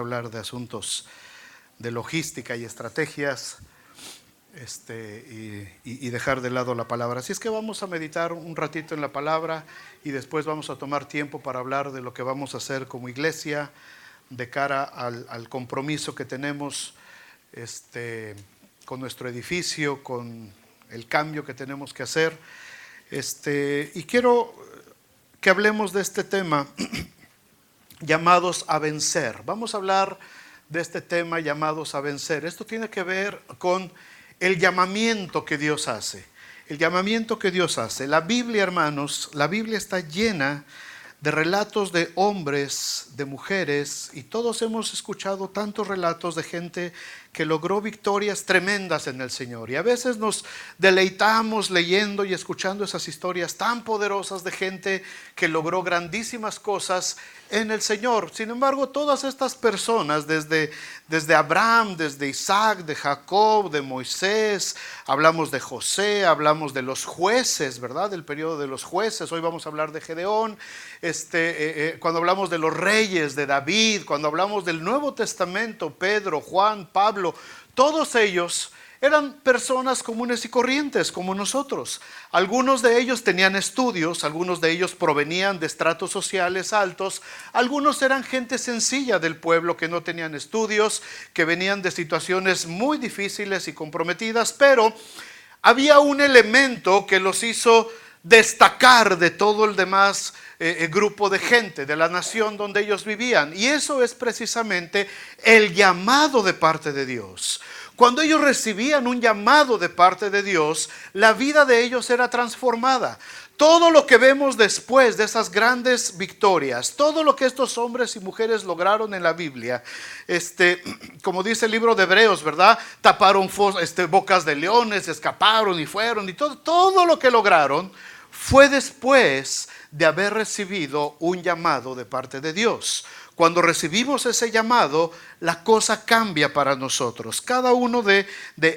hablar de asuntos de logística y estrategias y dejar de lado la palabra. Así es que vamos a meditar un ratito en la palabra y después vamos a tomar tiempo para hablar de lo que vamos a hacer como iglesia de cara al compromiso que tenemos con nuestro edificio, con el cambio que tenemos que hacer. Y quiero que hablemos de este tema, llamados a vencer. Vamos a hablar de este tema, llamados a vencer. Esto tiene que ver con el llamamiento que Dios hace. El llamamiento que Dios hace. La Biblia, hermanos, la Biblia está llena de relatos de hombres, de mujeres, y todos hemos escuchado tantos relatos de gente que logró victorias tremendas en el Señor. Y a veces nos deleitamos leyendo y escuchando esas historias tan poderosas de gente que logró grandísimas cosas en el Señor. Sin embargo, todas estas personas, desde Abraham, desde Isaac, de Jacob, de Moisés, hablamos de José, hablamos de los jueces, ¿verdad? Del periodo de los jueces. Hoy vamos a hablar de Gedeón. Cuando hablamos de los reyes, de David, cuando hablamos del Nuevo Testamento, Pedro, Juan, Pablo, todos ellos eran personas comunes y corrientes como nosotros. Algunos de ellos tenían estudios, algunos de ellos provenían de estratos sociales altos, algunos eran gente sencilla del pueblo que no tenían estudios, que venían de situaciones muy difíciles y comprometidas, pero había un elemento que los hizo destacar de todo el demás grupo de gente, de la nación donde ellos vivían. Y eso es precisamente el llamado de parte de Dios. Cuando ellos recibían un llamado de parte de Dios, la vida de ellos era transformada. Todo lo que vemos después de esas grandes victorias, todo lo que estos hombres y mujeres lograron en la Biblia, como dice el libro de Hebreos, ¿verdad? Taparon bocas de leones, escaparon y fueron, y todo lo que lograron fue después de haber recibido un llamado de parte de Dios. Cuando recibimos ese llamado, la cosa cambia para nosotros. Cada uno de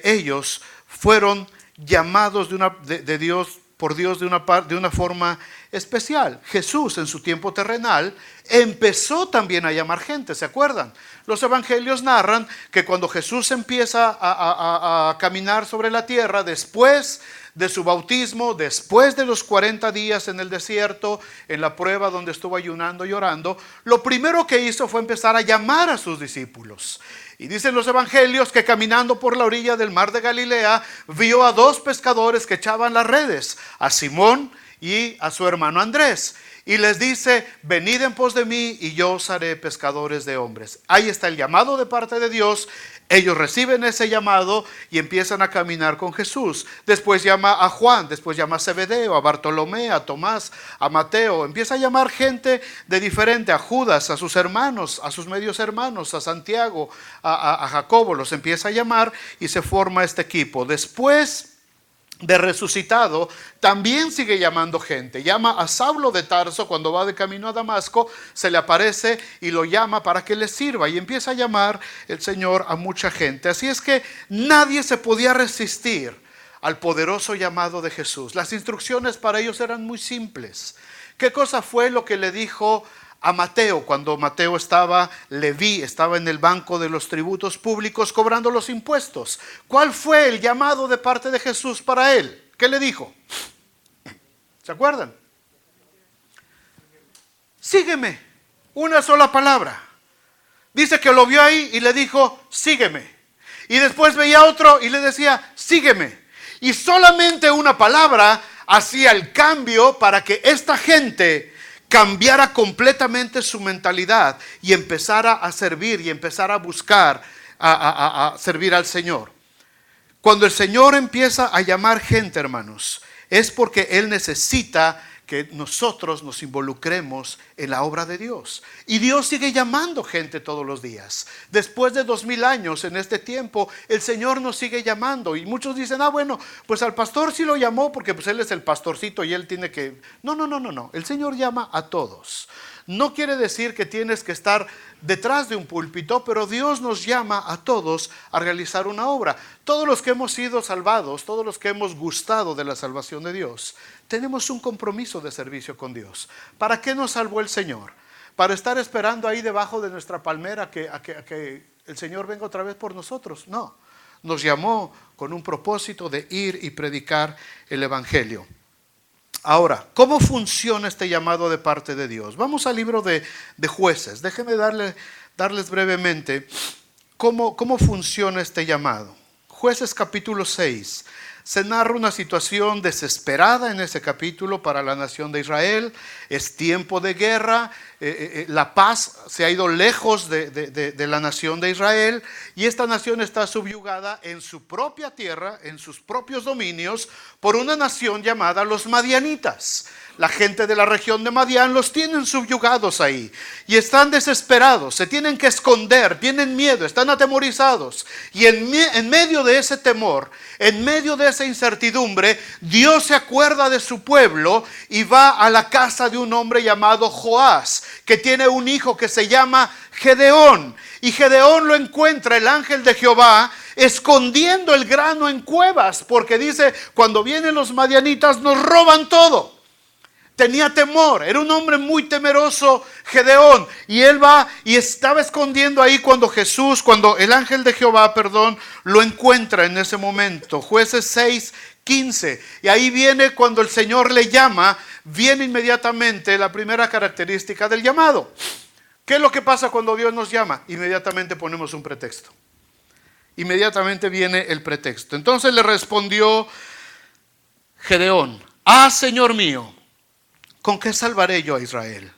ellos fueron llamados de Dios, por Dios de una forma especial. Jesús en su tiempo terrenal empezó también a llamar gente, ¿se acuerdan? Los evangelios narran que cuando Jesús empieza a caminar sobre la tierra, después de su bautismo, después de los 40 días en el desierto, en la prueba donde estuvo ayunando y orando, lo primero que hizo fue empezar a llamar a sus discípulos. Y dicen los evangelios que caminando por la orilla del mar de Galilea, vio a dos pescadores que echaban las redes, a Simón y a su hermano Andrés. Y les dice: venid en pos de mí y yo os haré pescadores de hombres. Ahí está el llamado de parte de Dios. Ellos reciben ese llamado y empiezan a caminar con Jesús. Después llama a Juan, después llama a Zebedeo, a Bartolomé, a Tomás, a Mateo. Empieza a llamar gente de diferente, a Judas, a sus hermanos, a sus medios hermanos, a Santiago, a Jacobo. Los empieza a llamar y se forma este equipo. Después de resucitado, también sigue llamando gente. Llama a Saulo de Tarso cuando va de camino a Damasco, se le aparece y lo llama para que le sirva, y empieza a llamar el Señor a mucha gente. Así es que nadie se podía resistir al poderoso llamado de Jesús. Las instrucciones para ellos eran muy simples. ¿Qué cosa fue lo que le dijo a Mateo cuando Mateo Leví estaba en el banco de los tributos públicos cobrando los impuestos? ¿Cuál fue el llamado de parte de Jesús para él? ¿Qué le dijo? ¿Se acuerdan? Sígueme. Una sola palabra. Dice que lo vio ahí y le dijo: sígueme. Y después veía otro y le decía: sígueme. Y solamente una palabra hacía el cambio para que esta gente cambiara completamente su mentalidad y empezara a servir y empezara a buscar a servir al Señor. Cuando el Señor empieza a llamar gente, hermanos, es porque Él necesita que nosotros nos involucremos en la obra de Dios. Y Dios sigue llamando gente todos los días. Después de 2000 años en este tiempo, el Señor nos sigue llamando. Y muchos dicen: bueno, pues al pastor sí lo llamó porque pues él es el pastorcito y él tiene que... No. El Señor llama a todos. No quiere decir que tienes que estar detrás de un púlpito, pero Dios nos llama a todos a realizar una obra. Todos los que hemos sido salvados, todos los que hemos gustado de la salvación de Dios, tenemos un compromiso de servicio con Dios. ¿Para qué nos salvó el Señor? para estar esperando ahí debajo de nuestra palmera a que el Señor venga otra vez por nosotros. No, nos llamó con un propósito de ir y predicar el Evangelio. Ahora, ¿cómo funciona este llamado de parte de Dios? Vamos al libro de Jueces. Déjenme darles brevemente cómo funciona este llamado. Jueces capítulo 6. Se narra una situación desesperada en ese capítulo para la nación de Israel. Es tiempo de guerra, la paz se ha ido lejos de la nación de Israel, y esta nación está subyugada en su propia tierra, en sus propios dominios, por una nación llamada los madianitas. La gente de la región de Madián los tienen subyugados ahí y están desesperados, se tienen que esconder, tienen miedo, están atemorizados. Y en medio de ese temor, en medio de esa incertidumbre, Dios se acuerda de su pueblo y va a la casa de un hombre llamado Joás, que tiene un hijo que se llama Gedeón. Y Gedeón lo encuentra el ángel de Jehová escondiendo el grano en cuevas, porque dice, cuando vienen los madianitas nos roban todo. Tenía temor, era un hombre muy temeroso Gedeón, y él va y estaba escondiendo ahí cuando el ángel de Jehová, lo encuentra en ese momento. Jueces 6:15, y ahí viene cuando el Señor le llama, viene inmediatamente la primera característica del llamado. ¿Qué es lo que pasa cuando Dios nos llama? Inmediatamente ponemos un pretexto. Inmediatamente viene el pretexto. Entonces le respondió Gedeón: Señor mío, ¿con qué salvaré yo a Israel?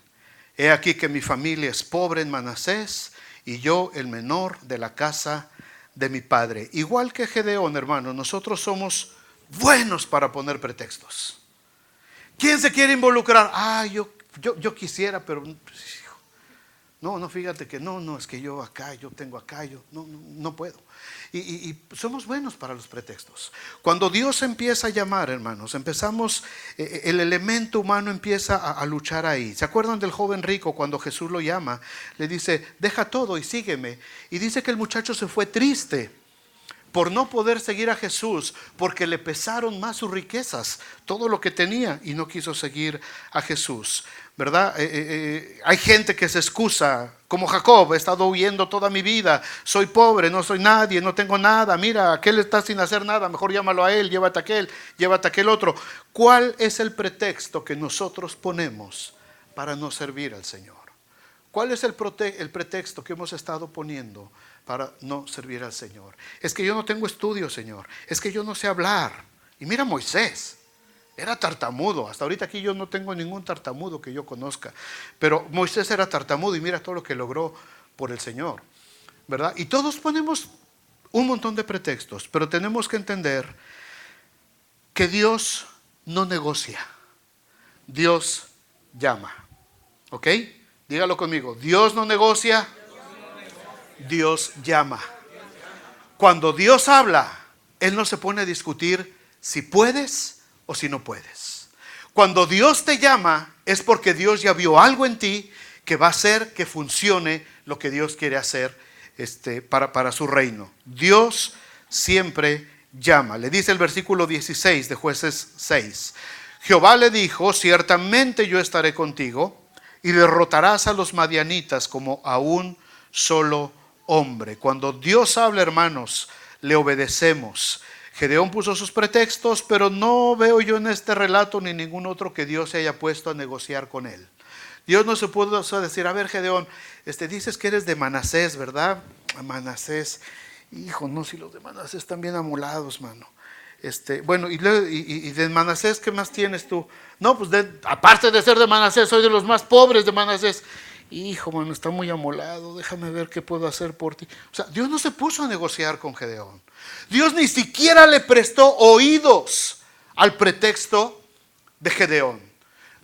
He aquí que mi familia es pobre en Manasés y yo el menor de la casa de mi padre. Igual que Gedeón, hermano, nosotros somos buenos para poner pretextos. ¿Quién se quiere involucrar? Yo quisiera, pero no, fíjate que no, es que yo tengo acá, no puedo. Y somos buenos para los pretextos. Cuando Dios empieza a llamar, hermanos, el elemento humano empieza a luchar ahí. ¿Se acuerdan del joven rico cuando Jesús lo llama? Le dice, deja todo y sígueme. Y dice que el muchacho se fue triste por no poder seguir a Jesús, porque le pesaron más sus riquezas, todo lo que tenía, y no quiso seguir a Jesús, ¿verdad? Hay gente que se excusa, como Jacob: he estado huyendo toda mi vida, soy pobre, no soy nadie, no tengo nada, mira, aquel está sin hacer nada, mejor llámalo a él, llévate a aquel otro. ¿Cuál es el pretexto que nosotros ponemos para no servir al Señor? ¿Cuál es el pretexto que hemos estado poniendo para no servir al Señor? Es que yo no tengo estudio, Señor. Es que yo no sé hablar. Y mira Moisés, era tartamudo. Hasta ahorita aquí yo no tengo ningún tartamudo que yo conozca. Pero Moisés era tartamudo y mira todo lo que logró por el Señor, ¿verdad? Y todos ponemos un montón de pretextos, pero tenemos que entender que Dios no negocia. Dios llama. ¿Ok? Dígalo conmigo. Dios no negocia, Dios llama. Cuando Dios habla, Él no se pone a discutir si puedes o si no puedes. Cuando Dios te llama, es porque Dios ya vio algo en ti que va a hacer que funcione lo que Dios quiere hacer para su reino. Dios siempre llama. Le dice el versículo 16 de Jueces 6. Jehová le dijo: ciertamente yo estaré contigo y derrotarás a los madianitas como a un solo hombre. Cuando Dios habla, hermanos, le obedecemos. Gedeón puso sus pretextos, pero no veo yo en este relato ni ningún otro que Dios se haya puesto a negociar con él. Dios no se pudo decir: a ver, Gedeón, dices que eres de Manasés, ¿verdad? Manasés, hijo, no, si los de Manasés están bien amolados, mano. Bueno, y de Manasés, ¿qué más tienes tú? No, pues aparte de ser de Manasés, soy de los más pobres de Manasés. Hijo, mano, está muy amolado, déjame ver qué puedo hacer por ti. O sea, Dios no se puso a negociar con Gedeón. Dios ni siquiera le prestó oídos al pretexto de Gedeón.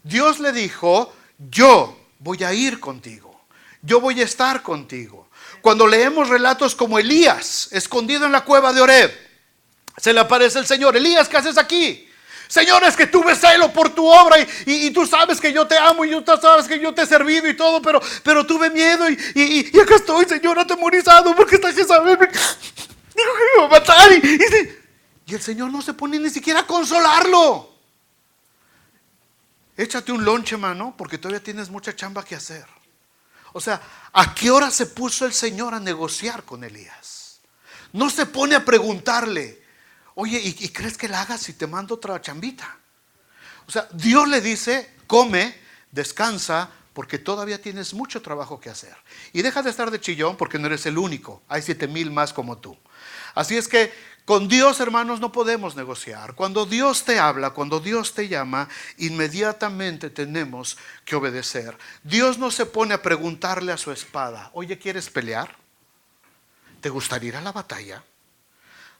Dios le dijo: yo voy a ir contigo, yo voy a estar contigo. Cuando leemos relatos como Elías, escondido en la cueva de Horeb, se le aparece el Señor: Elías, ¿qué haces aquí? Señor, es que tuve celo por tu obra y tú sabes que yo te amo y tú sabes que yo te he servido y todo, pero tuve miedo y acá estoy, Señor, atemorizado porque está Jezabel. Dijo que me iba a matar y el Señor no se pone ni siquiera a consolarlo. Échate un lonche, mano, porque todavía tienes mucha chamba que hacer. O sea, ¿a qué hora se puso el Señor a negociar con Elías? No se pone a preguntarle, oye, ¿y crees que la hagas si te mando otra chambita? O sea, Dios le dice, come, descansa, porque todavía tienes mucho trabajo que hacer. Y deja de estar de chillón porque no eres el único. Hay 7,000 más como tú. Así es que con Dios, hermanos, no podemos negociar. Cuando Dios te habla, cuando Dios te llama, inmediatamente tenemos que obedecer. Dios no se pone a preguntarle a su espada, oye, ¿quieres pelear? ¿Te gustaría ir a la batalla?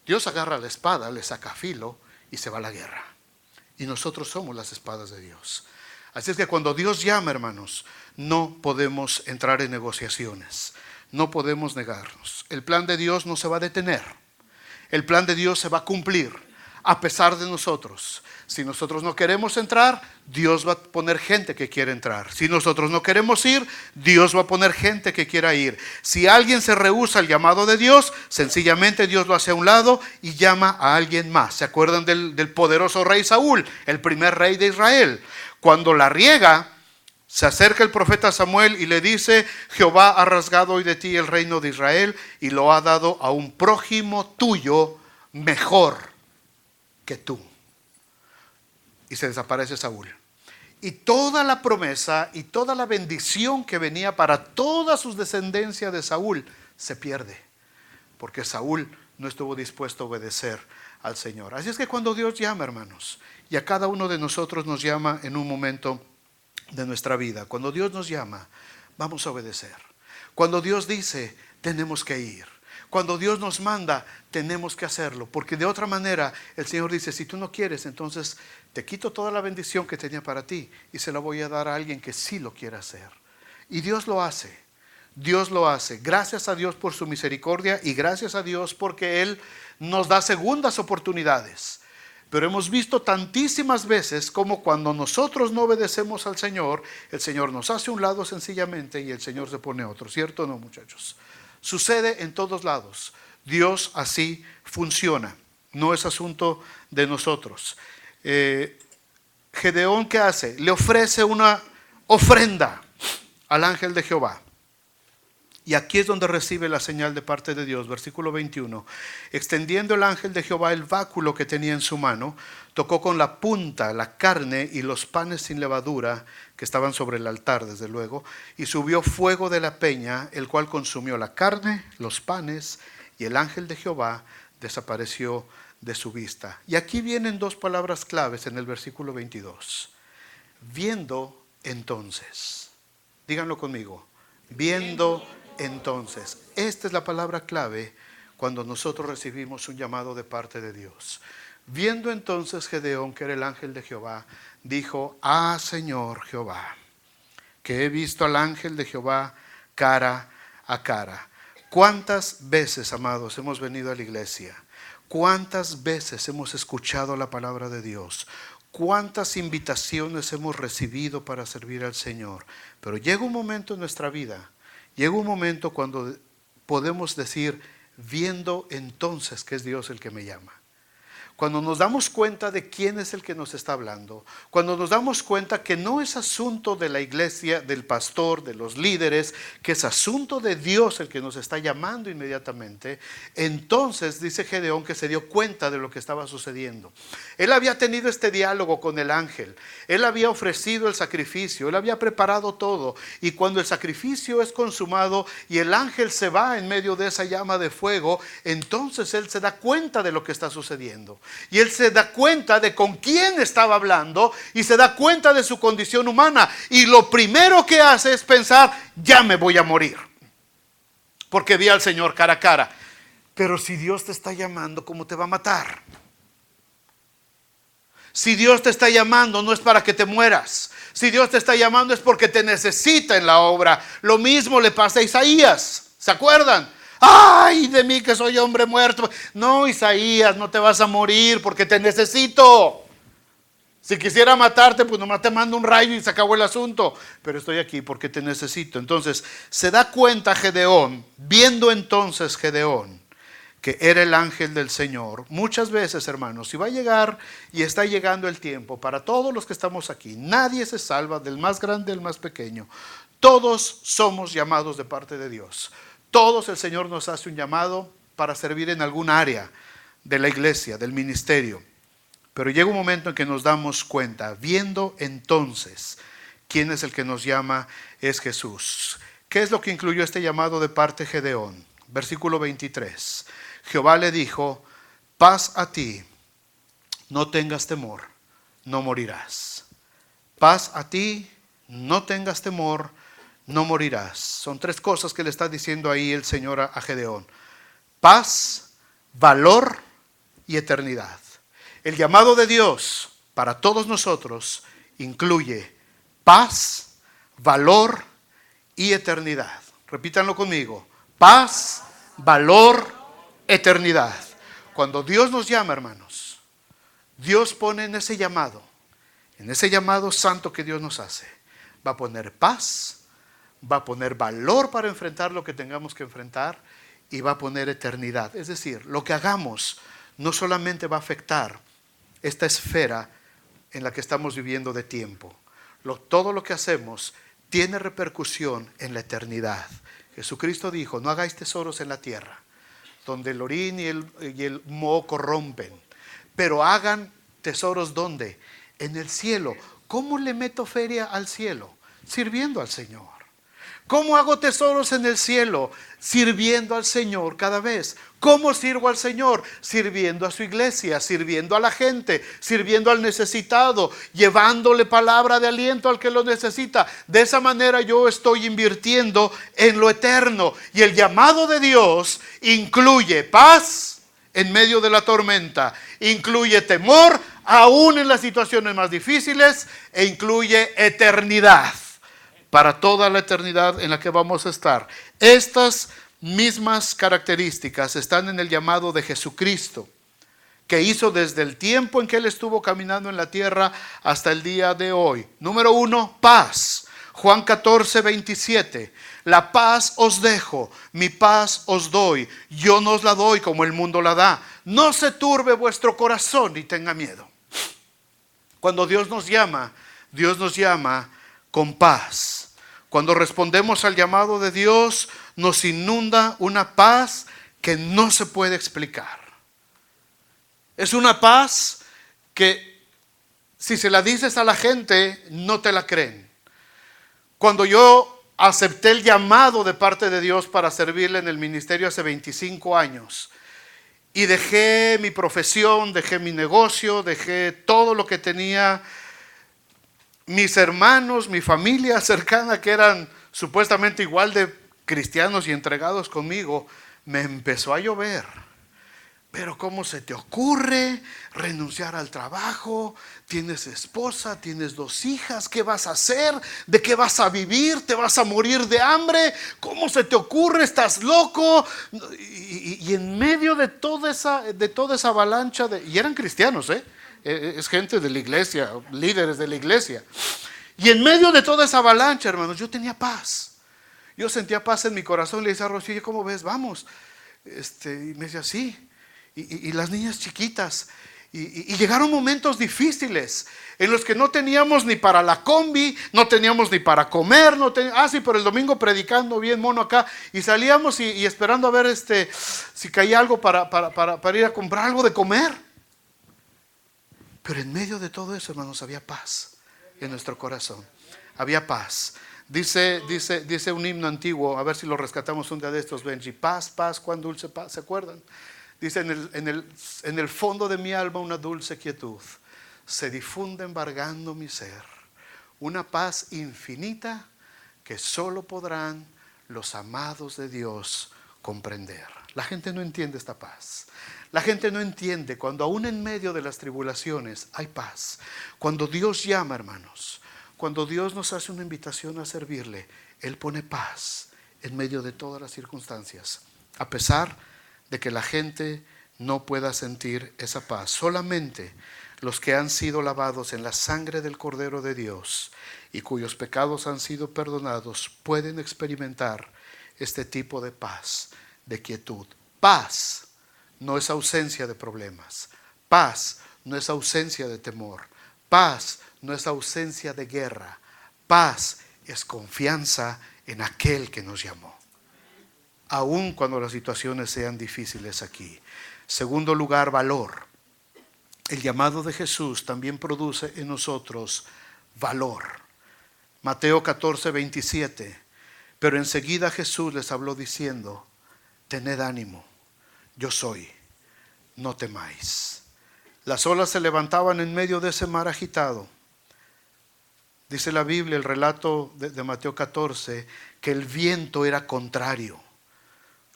Dios agarra la espada, le saca filo y se va a la guerra. Y nosotros somos las espadas de Dios. Así es que cuando Dios llama, hermanos, no podemos entrar en negociaciones. No podemos negarnos. El plan de Dios no se va a detener. El plan de Dios se va a cumplir a pesar de nosotros. Si nosotros no queremos entrar, Dios va a poner gente que quiere entrar. Si nosotros no queremos ir, Dios va a poner gente que quiera ir. Si alguien se rehúsa al llamado de Dios, sencillamente Dios lo hace a un lado y llama a alguien más. ¿Se acuerdan del poderoso rey Saúl, el primer rey de Israel? Cuando la riega, se acerca el profeta Samuel y le dice, Jehová ha rasgado hoy de ti el reino de Israel y lo ha dado a un prójimo tuyo mejor que tú. Y se desaparece Saúl. Y toda la promesa y toda la bendición que venía para toda su descendencia de Saúl se pierde. Porque Saúl no estuvo dispuesto a obedecer al Señor. Así es que cuando Dios llama, hermanos, y a cada uno de nosotros nos llama en un momento de nuestra vida, cuando Dios nos llama, vamos a obedecer. Cuando Dios dice, tenemos que ir. Cuando Dios nos manda, tenemos que hacerlo, porque de otra manera el Señor dice, si tú no quieres, entonces te quito toda la bendición que tenía para ti y se la voy a dar a alguien que sí lo quiera hacer. Y Dios lo hace. Dios lo hace. Gracias a Dios por su misericordia y gracias a Dios porque Él nos da segundas oportunidades. Pero hemos visto tantísimas veces como cuando nosotros no obedecemos al Señor, el Señor nos hace a un lado sencillamente y el Señor se pone a otro. ¿Cierto o no, muchachos? Sucede en todos lados. Dios así funciona. No es asunto de nosotros. Gedeón, ¿qué hace? Le ofrece una ofrenda al ángel de Jehová. Y aquí es donde recibe la señal de parte de Dios. Versículo 21. Extendiendo el ángel de Jehová el báculo que tenía en su mano, tocó con la punta la carne y los panes sin levadura que estaban sobre el altar, desde luego, y subió fuego de la peña, el cual consumió la carne, los panes, y el ángel de Jehová desapareció de su vista. Y aquí vienen dos palabras claves en el versículo 22. Viendo entonces. Díganlo conmigo. Viendo entonces. Esta es la palabra clave cuando nosotros recibimos un llamado de parte de Dios. Viendo entonces Gedeón, que era el ángel de Jehová, dijo, Señor Jehová, que he visto al ángel de Jehová cara a cara. ¿Cuántas veces, amados, hemos venido a la iglesia? ¿Cuántas veces hemos escuchado la palabra de Dios? ¿Cuántas invitaciones hemos recibido para servir al Señor? Pero llega un momento en nuestra vida, llega un momento cuando podemos decir, viendo entonces que es Dios el que me llama. Cuando nos damos cuenta de quién es el que nos está hablando, cuando nos damos cuenta que no es asunto de la iglesia, del pastor, de los líderes, que es asunto de Dios el que nos está llamando inmediatamente, entonces dice Gedeón que se dio cuenta de lo que estaba sucediendo. Él había tenido este diálogo con el ángel, él había ofrecido el sacrificio, él había preparado todo, y cuando el sacrificio es consumado y el ángel se va en medio de esa llama de fuego, entonces él se da cuenta de lo que está sucediendo. Y él se da cuenta de con quién estaba hablando y se da cuenta de su condición humana. Y lo primero que hace es pensar, ya me voy a morir. Porque vi al Señor cara a cara. Pero si Dios te está llamando, ¿cómo te va a matar? Si Dios te está llamando, no es para que te mueras. Si Dios te está llamando es porque te necesita en la obra. Lo mismo le pasa a Isaías. ¿Se acuerdan? ¡Ay de mí que soy hombre muerto! No, Isaías, no te vas a morir porque te necesito. Si quisiera matarte, pues nomás te mando un rayo y se acabó el asunto. Pero estoy aquí porque te necesito. Entonces, se da cuenta Gedeón, viendo entonces Gedeón, que era el ángel del Señor. Muchas veces, hermanos, si va a llegar y está llegando el tiempo para todos los que estamos aquí, nadie se salva, del más grande al más pequeño. Todos somos llamados de parte de Dios. Todos el Señor nos hace un llamado para servir en algún área de la iglesia, del ministerio. Pero llega un momento en que nos damos cuenta, viendo entonces quién es el que nos llama, es Jesús. ¿Qué es lo que incluyó este llamado de parte de Gedeón? Versículo 23. Jehová le dijo, paz a ti, no tengas temor, no morirás. Paz a ti, no tengas temor, no morirás. Son tres cosas que le está diciendo ahí el Señor a Gedeón. Paz, valor y eternidad. El llamado de Dios para todos nosotros incluye paz, valor y eternidad. Repítanlo conmigo. Paz, valor, eternidad. Cuando Dios nos llama, hermanos, Dios pone en ese llamado santo que Dios nos hace, va a poner paz, va a poner valor para enfrentar lo que tengamos que enfrentar y va a poner eternidad. Es decir, lo que hagamos no solamente va a afectar esta esfera en la que estamos viviendo de tiempo. Todo lo que hacemos tiene repercusión en la eternidad. Jesucristo dijo, no hagáis tesoros en la tierra, donde el orín y el moho corrompen, pero hagan tesoros ¿dónde? En el cielo. ¿Cómo le meto feria al cielo? Sirviendo al Señor. ¿Cómo hago tesoros en el cielo? Sirviendo al Señor cada vez. ¿Cómo sirvo al Señor? Sirviendo a su iglesia, sirviendo a la gente, sirviendo al necesitado, llevándole palabra de aliento al que lo necesita. De esa manera yo estoy invirtiendo en lo eterno. Y el llamado de Dios incluye paz en medio de la tormenta, incluye temor aún en las situaciones más difíciles e incluye eternidad. Para toda la eternidad en la que vamos a estar. Estas mismas características están en el llamado de Jesucristo, que hizo desde el tiempo en que Él estuvo caminando en la tierra hasta el día de hoy. Número 1, paz. Juan 14, 27. La paz os dejo, mi paz os doy. Yo no os la doy como el mundo la da. No se turbe vuestro corazón ni tenga miedo. Cuando Dios nos llama con paz. Cuando respondemos al llamado de Dios, nos inunda una paz que no se puede explicar. Es una paz que si se la dices a la gente, no te la creen. Cuando yo acepté el llamado de parte de Dios para servirle en el ministerio hace 25 años, y dejé mi profesión, dejé mi negocio, dejé todo lo que tenía, mis hermanos, mi familia cercana, que eran supuestamente igual de cristianos y entregados conmigo, me empezó a llover. Pero ¿cómo se te ocurre renunciar al trabajo? Tienes esposa, tienes 2 hijas, ¿qué vas a hacer? ¿De qué vas a vivir? ¿Te vas a morir de hambre? ¿Cómo se te ocurre? ¿Estás loco? Y en medio de toda esa avalancha y eran cristianos, es gente de la iglesia, líderes de la iglesia. Y en medio de toda esa avalancha, hermanos, yo tenía paz. Yo sentía paz en mi corazón. Le decía a Rocío, ¿cómo ves? Vamos. Y me decía, sí. Y las niñas chiquitas. Y llegaron momentos difíciles en los que no teníamos ni para la combi, no teníamos ni para comer. Sí, pero el domingo predicando bien mono acá. Y salíamos y esperando a ver si caía algo para ir a comprar algo de comer. Pero en medio de todo eso, hermanos, había paz en nuestro corazón. Había paz. Dice un himno antiguo, a ver si lo rescatamos un día de estos, Benji. Paz, paz, cuán dulce paz. ¿Se acuerdan? Dice, en el fondo de mi alma una dulce quietud se difunde embargando mi ser. Una paz infinita que solo podrán los amados de Dios comprender. La gente no entiende esta paz. La gente no entiende cuando aún en medio de las tribulaciones hay paz. Cuando Dios llama, hermanos, cuando Dios nos hace una invitación a servirle, Él pone paz en medio de todas las circunstancias, a pesar de que la gente no pueda sentir esa paz. Solamente los que han sido lavados en la sangre del Cordero de Dios y cuyos pecados han sido perdonados pueden experimentar este tipo de paz, de quietud. Paz no es ausencia de problemas. Paz no es ausencia de temor. Paz no es ausencia de guerra. Paz es confianza en aquel que nos llamó, aun cuando las situaciones sean difíciles aquí. Segundo lugar, valor. El llamado de Jesús también produce en nosotros valor. Mateo 14:27. Pero enseguida Jesús les habló diciendo: tened ánimo, yo soy, no temáis. Las olas se levantaban en medio de ese mar agitado. Dice la Biblia, el relato de Mateo 14, que el viento era contrario.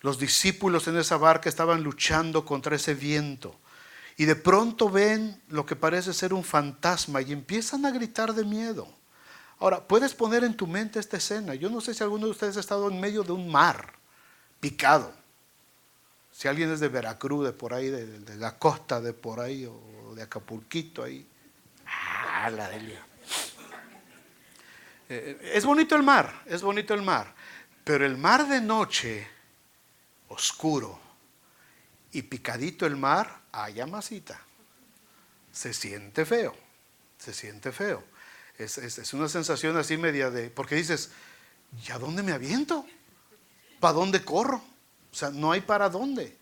Los discípulos en esa barca estaban luchando contra ese viento. Y de pronto ven lo que parece ser un fantasma y empiezan a gritar de miedo. Ahora, puedes poner en tu mente esta escena. Yo no sé si alguno de ustedes ha estado en medio de un mar picado. Si alguien es de Veracruz, de por ahí, de la costa de por ahí, o de Acapulquito ahí. La Delia. Es bonito el mar, es bonito el mar. Pero el mar de noche, oscuro, y picadito el mar, haya masita. Se siente feo, se siente feo. Es una sensación así media de, porque dices, ¿y a dónde me aviento? ¿Para dónde corro? O sea, no hay para dónde.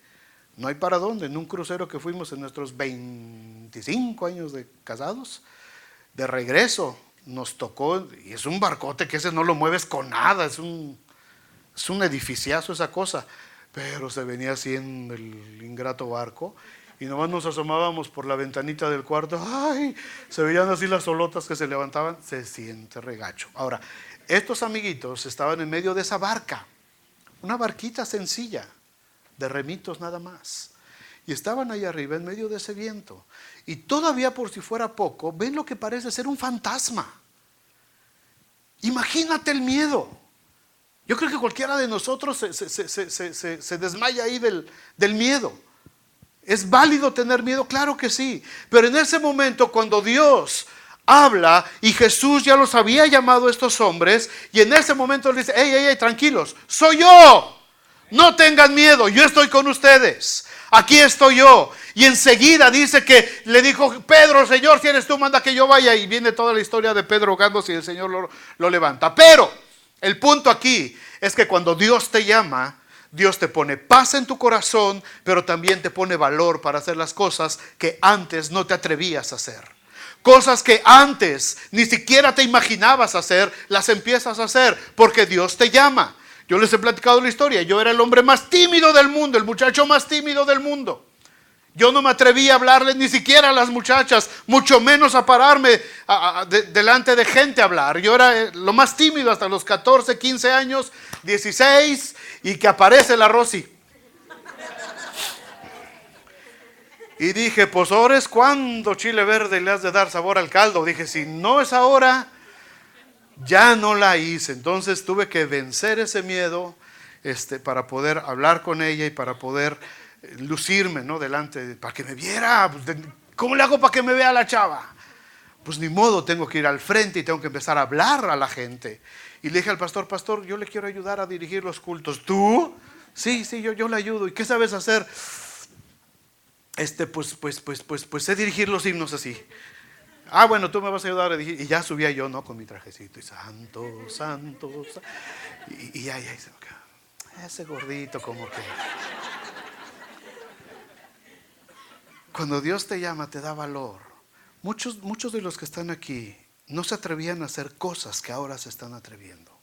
No hay para dónde. En un crucero que fuimos en nuestros 25 años de casados, de regreso, nos tocó, y es un barcote que ese no lo mueves con nada, es un edificiazo esa cosa, pero se venía así en el ingrato barco, y nomás nos asomábamos por la ventanita del cuarto, ¡ay! Se veían así las olotas que se levantaban, se siente regacho. Ahora, estos amiguitos estaban en medio de esa barca, una barquita sencilla, de remitos nada más, y estaban ahí arriba en medio de ese viento, y todavía por si fuera poco, ven lo que parece ser un fantasma. Imagínate el miedo. Yo creo que cualquiera de nosotros se desmaya ahí del miedo. ¿Es válido tener miedo? Claro que sí. Pero en ese momento, cuando Dios habla y Jesús ya los había llamado a estos hombres, y en ese momento les dice: hey, tranquilos, soy yo. No tengan miedo, yo estoy con ustedes. Aquí estoy yo. Y enseguida dice que le dijo: Pedro, Señor, si eres tú, manda que yo vaya. Y viene toda la historia de Pedro ahogándose y el Señor lo levanta. Pero el punto aquí es que cuando Dios te llama, Dios te pone paz en tu corazón, pero también te pone valor para hacer las cosas que antes no te atrevías a hacer. Cosas que antes ni siquiera te imaginabas hacer, las empiezas a hacer porque Dios te llama. Yo les he platicado la historia. Yo era el hombre más tímido del mundo, el muchacho más tímido del mundo. Yo no me atreví a hablarles ni siquiera a las muchachas, mucho menos a pararme delante de gente a hablar. Yo era lo más tímido hasta los 14, 15 años, 16, y que aparece la Rosy. Y dije, pues ahora es cuando, chile verde, le has de dar sabor al caldo. Dije, si no es ahora, ya no la hice. Entonces tuve que vencer ese miedo para poder hablar con ella y para poder lucirme, ¿no? Delante, para que me viera. Pues, ¿cómo le hago para que me vea la chava? Pues ni modo, tengo que ir al frente y tengo que empezar a hablar a la gente. Y le dije al pastor: pastor, yo le quiero ayudar a dirigir los cultos. ¿Tú? Sí, yo le ayudo. ¿Y qué sabes hacer? Pues sé dirigir los himnos así. Ah, bueno, tú me vas a ayudar a dirigir. Y ya subía yo, ¿no? Con mi trajecito. Y santo, santo. Y ya se me quedó. Ese gordito como que... Cuando Dios te llama, te da valor. Muchos de los que están aquí no se atrevían a hacer cosas que ahora se están atreviendo.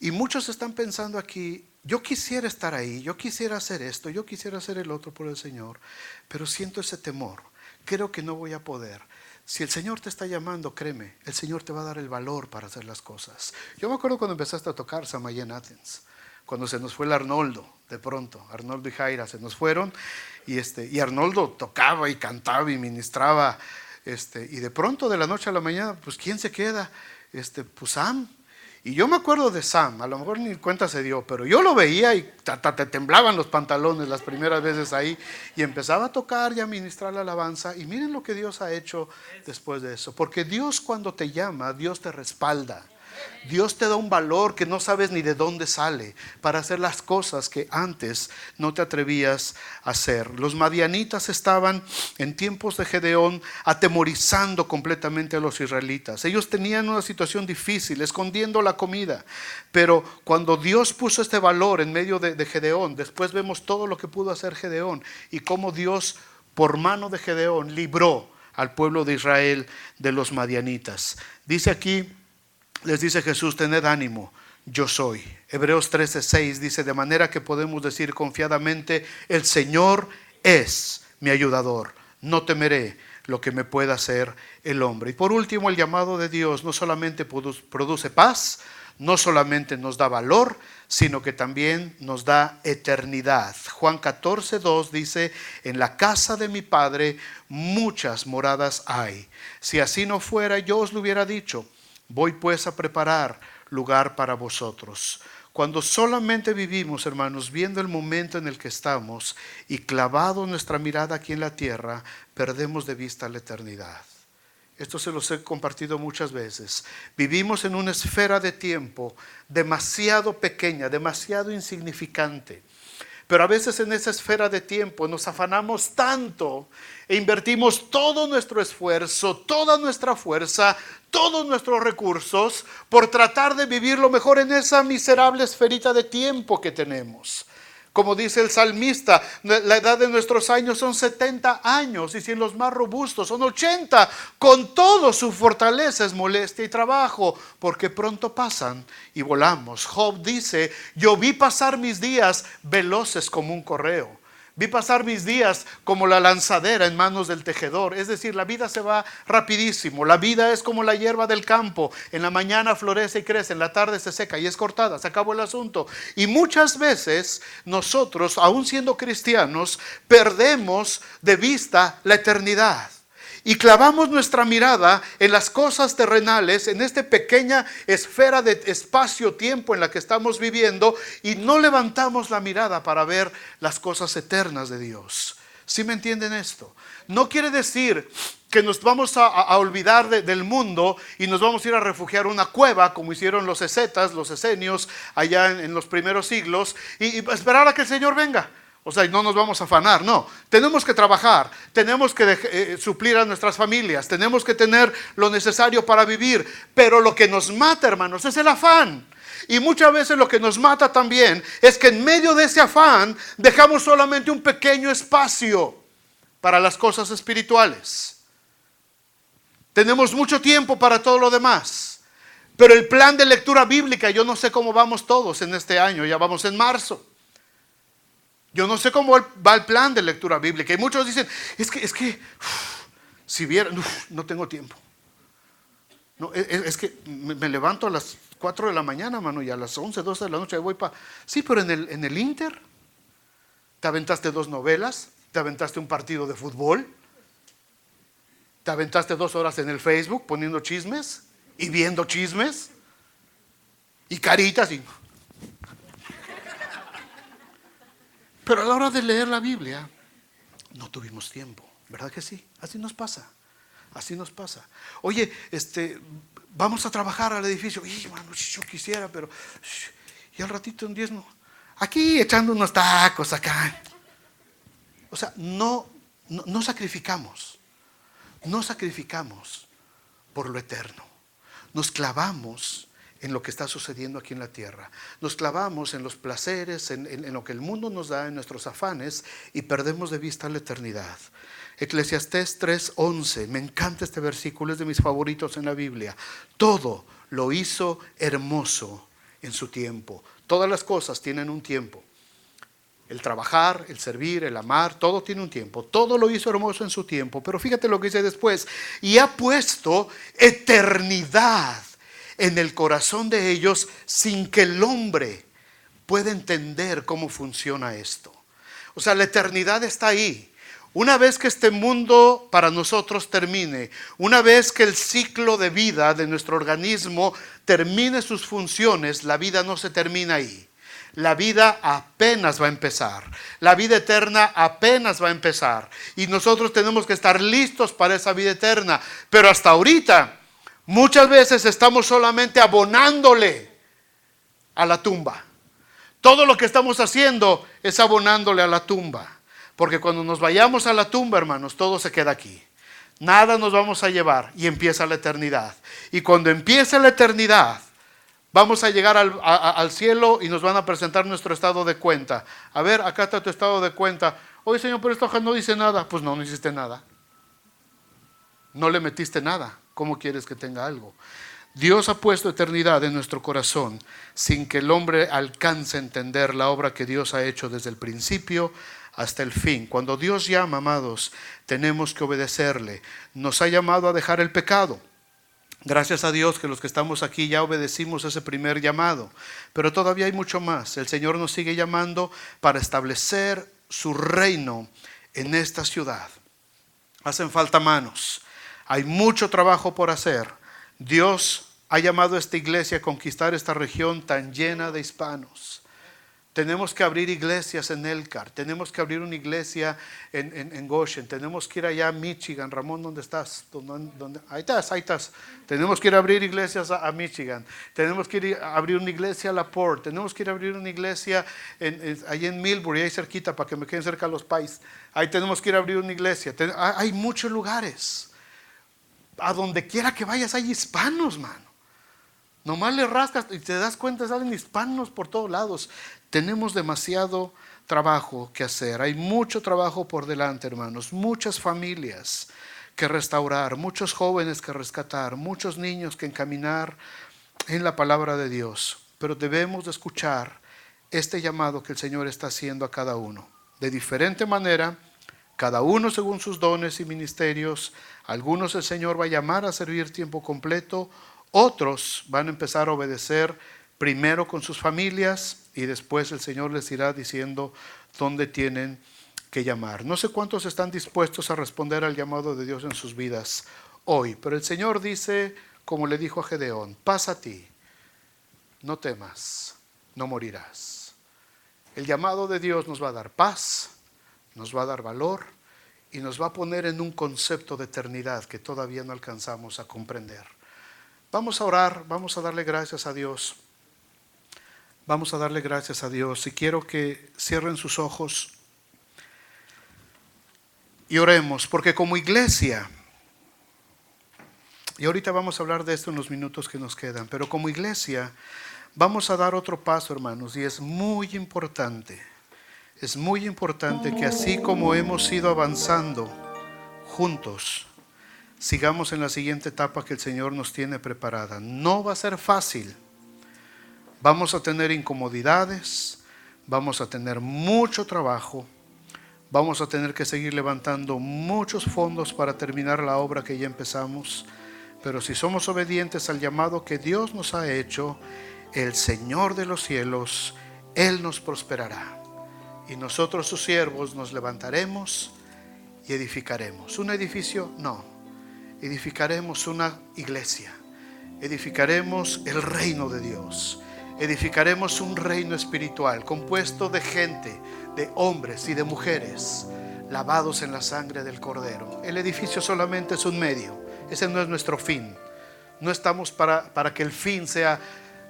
Y muchos están pensando aquí: yo quisiera estar ahí, yo quisiera hacer esto, yo quisiera hacer el otro por el Señor, pero siento ese temor, creo que no voy a poder. Si el Señor te está llamando, créeme, el Señor te va a dar el valor para hacer las cosas. Yo me acuerdo cuando empezaste a tocar Samaria en Athens, cuando se nos fue el Arnoldo, de pronto, Arnoldo y Jaira se nos fueron, y Arnoldo tocaba y cantaba y ministraba, y de pronto de la noche a la mañana, pues ¿quién se queda? Pues Sam. Y yo me acuerdo de Sam, a lo mejor ni cuenta se dio, pero yo lo veía y te temblaban los pantalones las primeras veces ahí, y empezaba a tocar y a ministrar la alabanza. Y miren lo que Dios ha hecho después de eso, porque Dios, cuando te llama, Dios te respalda. Dios te da un valor que no sabes ni de dónde sale para hacer las cosas que antes no te atrevías a hacer. Los madianitas estaban en tiempos de Gedeón atemorizando completamente a los israelitas. Ellos tenían una situación difícil, escondiendo la comida. Pero cuando Dios puso este valor en medio de Gedeón, después vemos todo lo que pudo hacer Gedeón y cómo Dios, por mano de Gedeón, libró al pueblo de Israel de los madianitas. Dice aquí, les dice Jesús: tened ánimo, yo soy. Hebreos 13:6 dice: de manera que podemos decir confiadamente, el Señor es mi ayudador, no temeré lo que me pueda hacer el hombre. Y por último, el llamado de Dios no solamente produce paz, no solamente nos da valor, sino que también nos da eternidad. Juan 14:2 dice: en la casa de mi Padre muchas moradas hay. Si así no fuera, yo os lo hubiera dicho. Voy pues a preparar lugar para vosotros. Cuando solamente vivimos, hermanos, viendo el momento en el que estamos y clavado nuestra mirada aquí en la tierra, perdemos de vista la eternidad. Esto se los he compartido muchas veces. Vivimos en una esfera de tiempo demasiado pequeña, demasiado insignificante. Pero a veces en esa esfera de tiempo nos afanamos tanto e invertimos todo nuestro esfuerzo, toda nuestra fuerza, todos nuestros recursos por tratar de vivir lo mejor en esa miserable esferita de tiempo que tenemos. Como dice el salmista, la edad de nuestros años son 70 años y si en los más robustos son 80, con todo su fortaleza es molestia y trabajo, porque pronto pasan y volamos. Job dice: yo vi pasar mis días veloces como un correo. Vi pasar mis días como la lanzadera en manos del tejedor. Es decir, la vida se va rapidísimo. La vida es como la hierba del campo. En la mañana florece y crece, en la tarde se seca y es cortada. Se acabó el asunto. Y muchas veces nosotros, aún siendo cristianos, perdemos de vista la eternidad. Y clavamos nuestra mirada en las cosas terrenales, en esta pequeña esfera de espacio-tiempo en la que estamos viviendo, y no levantamos la mirada para ver las cosas eternas de Dios. ¿Sí me entienden esto? No quiere decir que nos vamos a olvidar del mundo y nos vamos a ir a refugiar en una cueva, como hicieron los escetas, los esenios, allá en los primeros siglos, y esperar a que el Señor venga. O sea, no nos vamos a afanar, no. Tenemos que trabajar, tenemos que suplir a nuestras familias, tenemos que tener lo necesario para vivir. Pero lo que nos mata, hermanos, es el afán. Y muchas veces lo que nos mata también es que en medio de ese afán dejamos solamente un pequeño espacio para las cosas espirituales. Tenemos mucho tiempo para todo lo demás. Pero el plan de lectura bíblica, yo no sé cómo vamos todos en este año, ya vamos en marzo. Yo no sé cómo va el plan de lectura bíblica. Y muchos dicen, si vieran, no tengo tiempo. No, es que me levanto a las 4 de la mañana, mano, y a las 11, 12 de la noche voy para... Sí, pero en el Inter, te aventaste 2 novelas, te aventaste un partido de fútbol, te aventaste 2 horas en el Facebook poniendo chismes y viendo chismes y caritas y... Pero a la hora de leer la Biblia, no tuvimos tiempo, ¿verdad que sí? Así nos pasa, así nos pasa. Oye, vamos a trabajar al edificio. Mano, yo quisiera, pero... Y al ratito un diezmo. Aquí echando unos tacos acá. O sea, no sacrificamos. No sacrificamos por lo eterno. Nos clavamos en lo que está sucediendo aquí en la tierra. Nos clavamos en los placeres, en lo que el mundo nos da, en nuestros afanes, y perdemos de vista la eternidad. Eclesiastés 3:11, me encanta este versículo, es de mis favoritos en la Biblia. Todo lo hizo hermoso en su tiempo. Todas las cosas tienen un tiempo. El trabajar, el servir, el amar, todo tiene un tiempo. Todo lo hizo hermoso en su tiempo. Pero fíjate lo que dice después: y ha puesto eternidad en el corazón de ellos, sin que el hombre pueda entender cómo funciona esto. O sea, la eternidad está ahí. Una vez que este mundo para nosotros termine, una vez que el ciclo de vida de nuestro organismo termine sus funciones, la vida no se termina ahí. La vida apenas va a empezar. La vida eterna apenas va a empezar. Y nosotros tenemos que estar listos para esa vida eterna. Pero hasta ahorita, Muchas veces estamos solamente abonándole a la tumba. Todo lo que estamos haciendo es abonándole a la tumba. Porque cuando nos vayamos a la tumba, hermanos, todo se queda aquí. Nada nos vamos a llevar y empieza la eternidad. Y cuando empiece la eternidad, vamos a llegar al cielo y nos van a presentar nuestro estado de cuenta. A ver, acá está tu estado de cuenta. Oye, Señor, pero esta hoja no dice nada. Pues no hiciste nada. No le metiste nada. ¿Cómo quieres que tenga algo? Dios ha puesto eternidad en nuestro corazón sin que el hombre alcance a entender la obra que Dios ha hecho desde el principio hasta el fin. Cuando Dios llama, amados, tenemos que obedecerle. Nos ha llamado a dejar el pecado. Gracias a Dios que los que estamos aquí ya obedecimos ese primer llamado, pero todavía hay mucho más. El Señor nos sigue llamando para establecer su reino en esta ciudad. Hacen falta manos, hay mucho trabajo por hacer. Dios ha llamado a esta iglesia a conquistar esta región tan llena de hispanos. Tenemos que abrir iglesias en Elkhart, tenemos que abrir una iglesia en Goshen, tenemos que ir allá a Michigan. Ramón, ¿dónde estás? Ahí estás. Tenemos que ir a abrir iglesias a Michigan, tenemos que ir a abrir una iglesia a La Porte, tenemos que ir a abrir una iglesia ahí en Millbury, ahí cerquita, para que me queden cerca los pais. Ahí tenemos que ir a abrir una iglesia. Hay muchos lugares. A donde quiera que vayas hay hispanos, mano. Nomás le rascas y te das cuenta, salen hispanos por todos lados. Tenemos demasiado trabajo que hacer. Hay mucho trabajo por delante, hermanos. Muchas familias que restaurar, muchos jóvenes que rescatar, muchos niños que encaminar en la palabra de Dios. Pero debemos de escuchar este llamado que el Señor está haciendo a cada uno. De diferente manera, cada uno según sus dones y ministerios. Algunos el Señor va a llamar a servir tiempo completo. Otros van a empezar a obedecer primero con sus familias y después el Señor les irá diciendo dónde tienen que llamar. No sé cuántos están dispuestos a responder al llamado de Dios en sus vidas hoy, pero el Señor dice, como le dijo a Gedeón, paz a ti, no temas, no morirás. El llamado de Dios nos va a dar paz, nos va a dar valor y nos va a poner en un concepto de eternidad que todavía no alcanzamos a comprender. Vamos a orar, vamos a darle gracias a Dios. Vamos a darle gracias a Dios y quiero que cierren sus ojos y oremos, porque como iglesia, y ahorita vamos a hablar de esto en los minutos que nos quedan, pero como iglesia vamos a dar otro paso, hermanos, y es muy importante que así como hemos ido avanzando juntos, sigamos en la siguiente etapa que el Señor nos tiene preparada. No va a ser fácil. Vamos a tener incomodidades, vamos a tener mucho trabajo, vamos a tener que seguir levantando muchos fondos para terminar la obra que ya empezamos. Pero si somos obedientes al llamado que Dios nos ha hecho, el Señor de los cielos, Él nos prosperará. Y nosotros sus siervos nos levantaremos y edificaremos. ¿Un edificio? No. Edificaremos una iglesia. Edificaremos el reino de Dios. Edificaremos un reino espiritual compuesto de gente, de hombres y de mujeres lavados en la sangre del Cordero. El edificio solamente es un medio. Ese no es nuestro fin. No estamos para que el fin sea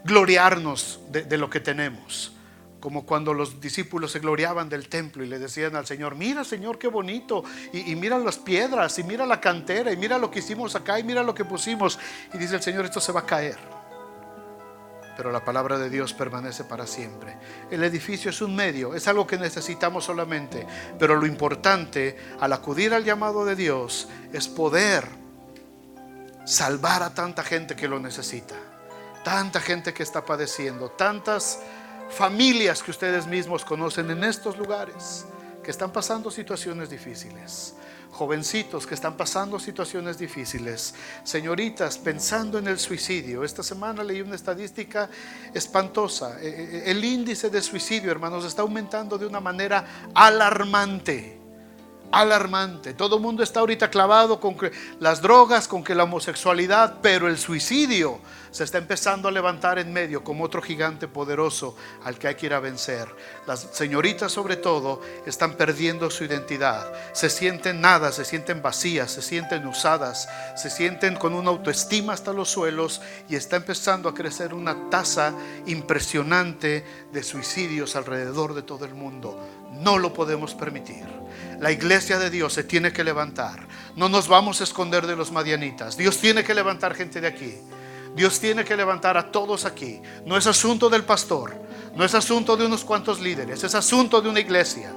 gloriarnos de lo que tenemos. Como cuando los discípulos se gloriaban del templo y le decían al Señor, mira Señor qué bonito, y mira las piedras, y mira la cantera, y mira lo que hicimos acá, y mira lo que pusimos. Y dice el Señor, esto se va a caer, pero la palabra de Dios permanece para siempre. El edificio es un medio, es algo que necesitamos solamente, pero lo importante al acudir al llamado de Dios es poder salvar a tanta gente que lo necesita, tanta gente que está padeciendo, tantas familias que ustedes mismos conocen en estos lugares que están pasando situaciones difíciles, jovencitos que están pasando situaciones difíciles, señoritas pensando en el suicidio. Esta semana leí una estadística espantosa. El índice de suicidio, hermanos, está aumentando de una manera alarmante. Todo el mundo está ahorita clavado con que las drogas, con que la homosexualidad, pero el suicidio se está empezando a levantar en medio como otro gigante poderoso al que hay que ir a vencer. Las señoritas sobre todo están perdiendo su identidad, se sienten nada, se sienten vacías, se sienten usadas, se sienten con una autoestima hasta los suelos, y está empezando a crecer una tasa impresionante de suicidios alrededor de todo el mundo. No lo podemos permitir. La iglesia de Dios se tiene que levantar. No nos vamos a esconder de los madianitas. Dios tiene que levantar gente de aquí. Dios tiene que levantar a todos aquí. No es asunto del pastor, no es asunto de unos cuantos líderes, es asunto de una iglesia,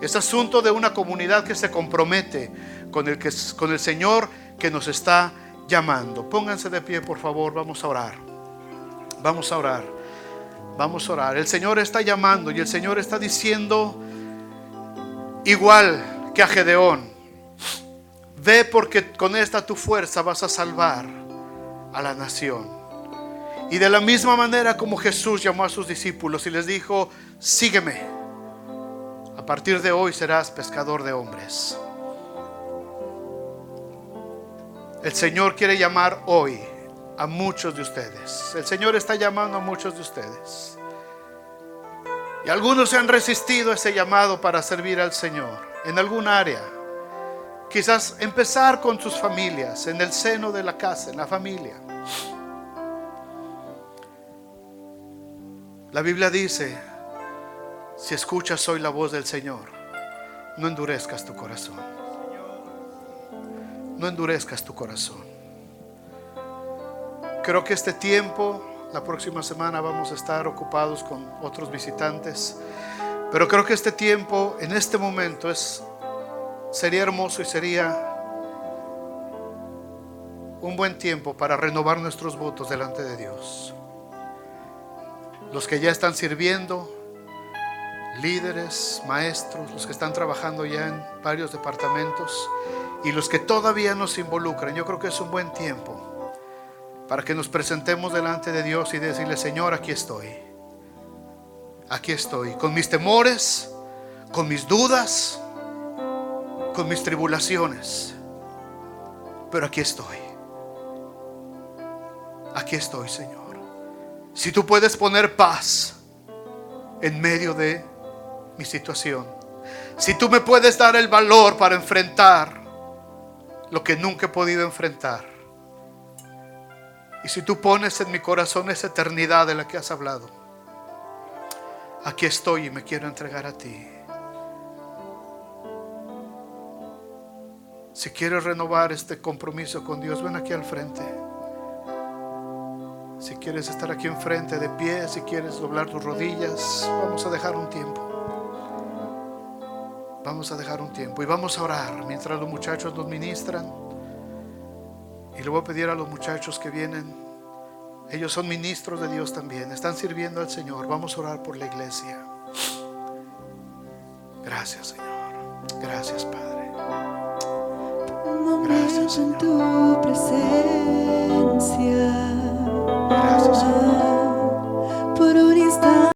es asunto de una comunidad que se compromete con el Señor que nos está llamando. Pónganse de pie, por favor. Vamos a orar. Vamos a orar. Vamos a orar. El Señor está llamando y el Señor está diciendo, igual que a Gedeón: ve, porque con esta tu fuerza vas a salvar a la nación. Y de la misma manera como Jesús llamó a sus discípulos y les dijo: sígueme, a partir de hoy serás pescador de hombres. El Señor quiere llamar hoy a muchos de ustedes. El Señor está llamando a muchos de ustedes. Y algunos se han resistido a ese llamado para servir al Señor en algún área. Quizás empezar con sus familias, en el seno de la casa, en la familia. La Biblia dice: si escuchas hoy la voz del Señor, no endurezcas tu corazón. No endurezcas tu corazón. Creo que este tiempo, la próxima semana vamos a estar ocupados con otros visitantes, pero creo que este tiempo, en este momento, sería hermoso y sería un buen tiempo para renovar nuestros votos delante de Dios. Los que ya están sirviendo, líderes, maestros, los que están trabajando ya en varios departamentos, y los que todavía no se involucran, yo creo que es un buen tiempo para que nos presentemos delante de Dios y decirle: Señor, aquí estoy. Aquí estoy, con mis temores, con mis dudas, con mis tribulaciones, pero aquí estoy. Aquí estoy, Señor. Si tú puedes poner paz en medio de mi situación, si tú me puedes dar el valor para enfrentar lo que nunca he podido enfrentar, y si tú pones en mi corazón esa eternidad de la que has hablado, aquí estoy y me quiero entregar a ti. Si quieres renovar este compromiso con Dios, ven aquí al frente. Si quieres estar aquí enfrente de pie, si quieres doblar tus rodillas, vamos a dejar un tiempo. Vamos a dejar un tiempo y vamos a orar mientras los muchachos nos ministran. Y le voy a pedir a los muchachos que vienen, ellos son ministros de Dios también, están sirviendo al Señor. Vamos a orar por la iglesia. Gracias, Señor. Gracias, Padre. Gracias, Señor. En tu presencia. Gracias, Señor.